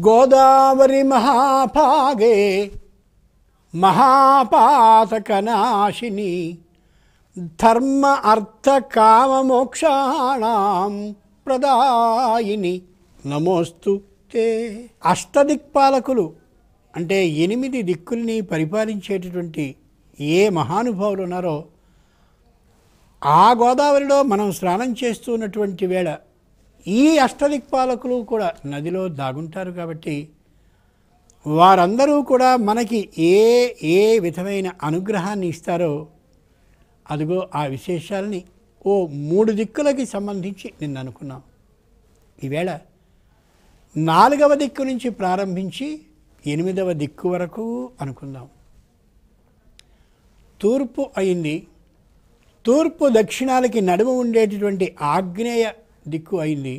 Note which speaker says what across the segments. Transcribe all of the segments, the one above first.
Speaker 1: గోదావరి మహాభాగే మహాపాతకనాశిని ధర్మ అర్థ కామ మోక్షాణం ప్రదాయిని నమోస్తు తే. అష్టదిక్పాలకులు అంటే 8 దిక్కుల్ని పరిపాలించేటటువంటి ఏ మహానుభావులు ఉన్నారో ఆ గోదావరిలో మనం స్నానం చేస్తున్నటువంటి వేళ ఈ అష్టదిక్పాలకులు కూడా నదిలో దాగుంటారు. కాబట్టి వారందరూ కూడా మనకి ఏ ఏ విధమైన అనుగ్రహాన్ని ఇస్తారో అదిగో ఆ విశేషాలని ఓ 3 దిక్కులకి సంబంధించి నిన్న అనుకున్నాం. ఈవేళ 4వ దిక్కు నుంచి ప్రారంభించి 8వ దిక్కు వరకు అనుకుందాం. తూర్పు అయింది. తూర్పు దక్షిణాలకి నడుమ ఉండేటటువంటి ఆగ్నేయ దిక్కు అయింది.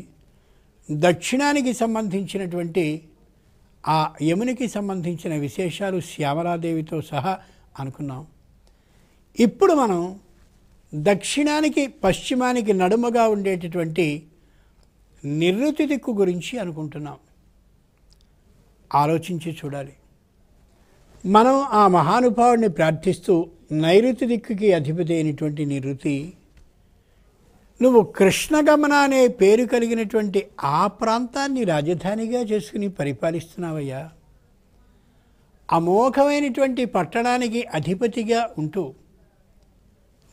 Speaker 1: దక్షిణానికి సంబంధించినటువంటి ఆ యమునికి సంబంధించిన విశేషాలు శ్యామలాదేవితో సహా అనుకున్నాం. ఇప్పుడు మనం దక్షిణానికి పశ్చిమానికి నడుమగా ఉండేటటువంటి నిరుతి దిక్కు గురించి అనుకుంటున్నాం. ఆలోచించి చూడాలి. మనం ఆ మహానుభావుడిని ప్రార్థిస్తూ నైరుతి దిక్కుకి అధిపతి అయినటువంటి నిరుతి, నువ్వు కృష్ణగమన అనే పేరు కలిగినటువంటి ఆ ప్రాంతాన్ని రాజధానిగా చేసుకుని పరిపాలిస్తున్నావయ్యా. అమోఘమైనటువంటి పట్టణానికి అధిపతిగా ఉంటూ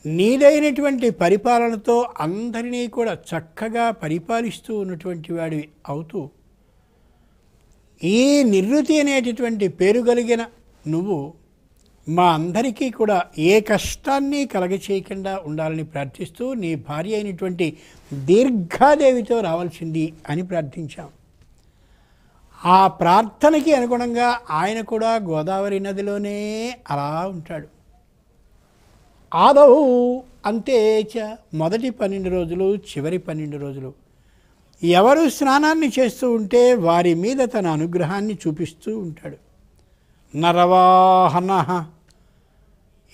Speaker 1: నీదైనటువంటి పరిపాలనతో అందరినీ కూడా చక్కగా పరిపాలిస్తూ ఉన్నటువంటి వాడివి అవుతూ ఈ నివృత్తి అనేటటువంటి పేరు కలిగిన నువ్వు మా అందరికీ కూడా ఏ కష్టాన్ని కలగచేయకుండా ఉండాలని ప్రార్థిస్తూ నీ భార్య అయినటువంటి దీర్ఘాదేవితో రావాల్సింది అని ప్రార్థించాం. ఆ ప్రార్థనకి అనుగుణంగా ఆయన కూడా గోదావరి నదిలోనే అలా ఉంటాడు. ఆదౌ అంతేచ, మొదటి 12 రోజులు చివరి 12 రోజులు ఎవరు స్నానాన్ని చేస్తూ ఉంటే వారి మీద తన అనుగ్రహాన్ని చూపిస్తూ ఉంటాడు. నరవాహన,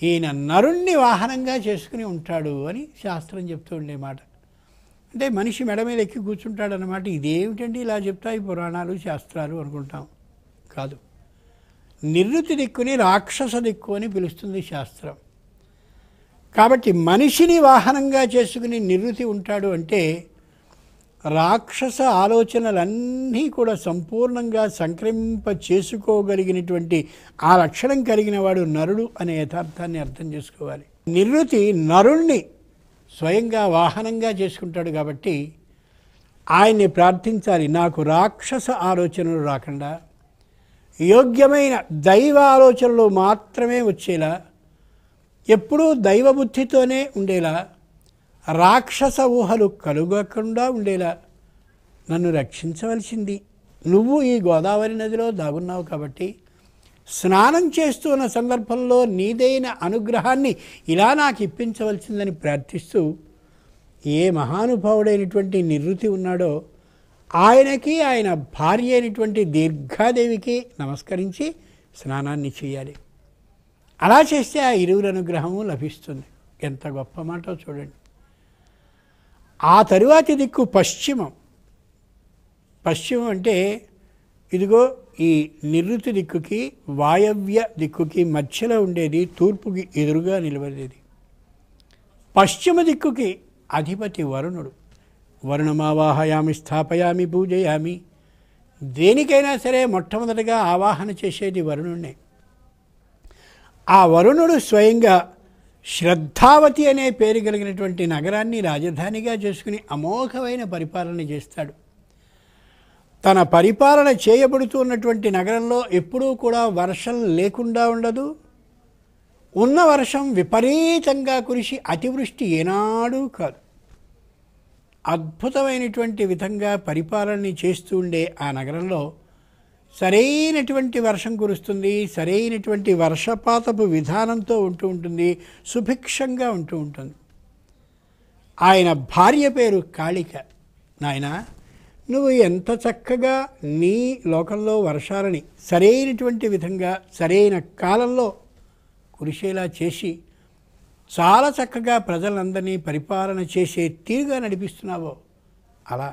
Speaker 1: ఈయన నరుణ్ణి వాహనంగా చేసుకుని ఉంటాడు అని శాస్త్రం చెప్తూ ఉండే మాట. అంటే మనిషి మెడ మీద ఎక్కి కూర్చుంటాడనమాట. ఇదేమిటండి ఇలా చెప్తాయి పురాణాలు శాస్త్రాలు అనుకుంటాం. కాదు, నివృత్తి దిక్కుని రాక్షస దిక్కు అని పిలుస్తుంది శాస్త్రం. కాబట్టి మనిషిని వాహనంగా చేసుకుని నివృత్తి ఉంటాడు అంటే రాక్షస ఆలోచనలన్నీ కూడా సంపూర్ణంగా సంక్రమింప చేసుకోగలిగినటువంటి ఆ లక్షణం కలిగిన వాడు నరుడు అనే యథార్థాన్ని అర్థం చేసుకోవాలి. నివృత్తి నరుణ్ణి స్వయంగా వాహనంగా చేసుకుంటాడు. కాబట్టి ఆయన్ని ప్రార్థించాలి. నాకు రాక్షస ఆలోచనలు రాకుండా యోగ్యమైన దైవ ఆలోచనలు మాత్రమే వచ్చేలా, ఎప్పుడూ దైవబుద్ధితోనే ఉండేలా, రాక్షస ఊహలు కలుగకుండా ఉండేలా నన్ను రక్షించవలసింది. నువ్వు ఈ గోదావరి నదిలో దాగున్నావు కాబట్టి స్నానం చేస్తున్న సందర్భంలో నీదైన అనుగ్రహాన్ని ఇలా నాకు ఇప్పించవలసిందని ప్రార్థిస్తూ ఏ మహానుభావుడైనటువంటి నివృత్తి ఉన్నాడో ఆయనకి ఆయన భార్య అయినటువంటి దీర్ఘాదేవికి నమస్కరించి స్నానాన్ని చేయాలి. అలా చేస్తే ఆ ఇరువురి అనుగ్రహము లభిస్తుంది. ఎంత గొప్ప మాటో చూడండి. ఆ తరువాతి దిక్కు పశ్చిమం. పశ్చిమం అంటే ఇదిగో ఈ నివృత్తి దిక్కుకి వాయవ్య దిక్కుకి మధ్యలో ఉండేది, తూర్పుకి ఎదురుగా నిలబడేది. పశ్చిమ దిక్కుకి అధిపతి వరుణుడు. వరుణమావాహయామి స్థాపయామి పూజయామి. దేనికైనా సరే మొట్టమొదటిగా ఆవాహన చేసేది వరుణుడినే. ఆ వరుణుడు స్వయంగా శ్రద్ధావతి అనే పేరు కలిగినటువంటి నగరాన్ని రాజధానిగా చేసుకుని అమోఘమైన పరిపాలన చేస్తాడు. తన పరిపాలన చేయబడుతున్నటువంటి నగరంలో ఎప్పుడూ కూడా వర్షం లేకుండా ఉండదు. ఉన్న వర్షం విపరీతంగా కురిసి అతివృష్టి ఏనాడూ కాదు. అద్భుతమైనటువంటి విధంగా పరిపాలన చేస్తూ ఉండే ఆ నగరంలో సరైనటువంటి వర్షం కురుస్తుంది. సరైనటువంటి వర్షపాతపు విధానంతో ఉంటూ ఉంటుంది. సుభిక్షంగా ఉంటూ ఉంటుంది. ఆయన భార్య పేరు కాళిక. నాయనా, నువ్వు ఎంత చక్కగా నీ లోకంలో వర్షాలని సరైనటువంటి విధంగా సరైన కాలంలో కురిసేలా చేసి చాలా చక్కగా ప్రజలందరినీ పరిపాలన చేసే తీరుగా నడిపిస్తున్నావో అలా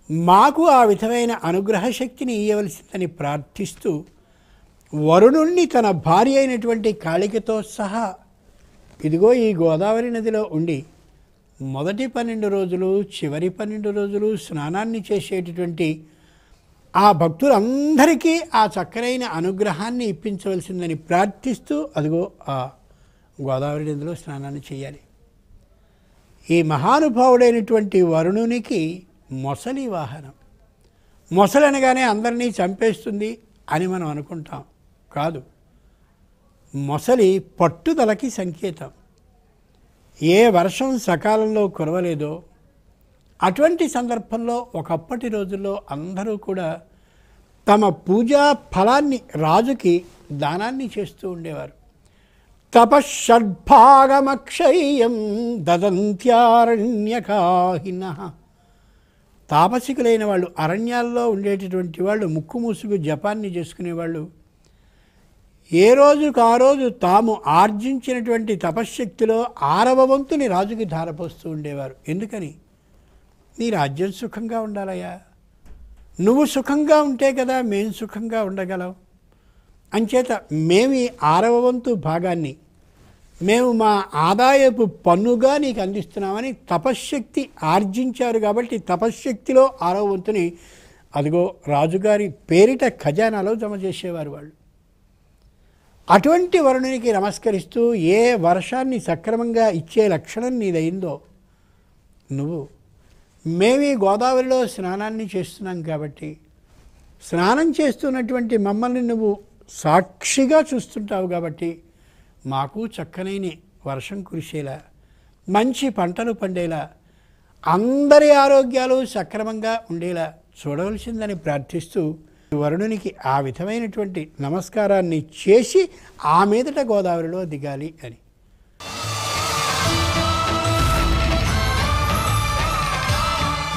Speaker 1: మాకు ఆ విధమైన అనుగ్రహ శక్తిని ఇయ్యవలసిందని ప్రార్థిస్తూ వరుణుణ్ణి తన భార్య అయినటువంటి కాళికతో సహా ఇదిగో ఈ గోదావరి నదిలో ఉండి మొదటి 12 రోజులు చివరి 12 రోజులు స్నానాన్ని చేసేటటువంటి ఆ భక్తులందరికీ ఆ చక్కనైన అనుగ్రహాన్ని ఇప్పించవలసిందని ప్రార్థిస్తూ అదిగో ఆ గోదావరి నదిలో స్నానాన్ని చేయాలి. ఈ మహానుభావుడైనటువంటి వరుణునికి మొసలి వాహనం. మొసలి అనగానే అందరినీ చంపేస్తుంది అని మనం అనుకుంటాం. కాదు, మొసలి పట్టుదలకి సంకేతం. ఏ వర్షం సకాలంలో కురవలేదో అటువంటి సందర్భంలో ఒకప్పటి రోజుల్లో అందరూ కూడా తమ పూజా ఫలాన్ని రాజుకి దానాన్ని చేస్తూ ఉండేవారు. తపశ్షడ్భాగమక్షయం దదంత్యారణ్యకాహినః. తాపసికులైన వాళ్ళు, అరణ్యాల్లో ఉండేటటువంటి వాళ్ళు, ముక్కు మూసుకు జపాన్ని చేసుకునేవాళ్ళు ఏ రోజుకు ఆ రోజు తాము ఆర్జించినటువంటి తపశ్శక్తిలో 6వ వంతుని రాజుకి ధారపోస్తూ ఉండేవారు. ఎందుకని? నీ రాజ్యం సుఖంగా ఉండాలయ్యా, నువ్వు సుఖంగా ఉంటే కదా మేము సుఖంగా ఉండగలం. అంచేత మేము ఈ 6వ వంతు భాగాన్ని మేము మా ఆదాయపు పన్నుగా నీకు అందిస్తున్నామని తపశ్శక్తి ఆర్జించారు. కాబట్టి తపశ్శక్తిలో 6వ వంతుని అదిగో రాజుగారి పేరిట ఖజానాలో జమ చేసేవారు వాళ్ళు. అటువంటి వరుణునికి నమస్కరిస్తూ ఏ వర్షాన్ని సక్రమంగా ఇచ్చే లక్షణం నీదయిందో నువ్వు, మేమీ గోదావరిలో స్నానాన్ని చేస్తున్నాం కాబట్టి స్నానం చేస్తున్నటువంటి మమ్మల్ని నువ్వు సాక్షిగా చూస్తుంటావు కాబట్టి మాకు చక్కనైన వర్షం కురిసేలా, మంచి పంటలు పండేలా, అందరి ఆరోగ్యాలు సక్రమంగా ఉండేలా చూడవలసిందని ప్రార్థిస్తూ వరుణునికి ఆ విధమైనటువంటి నమస్కారాన్ని చేసి ఆ మీదట గోదావరిలో దిగాలి అని.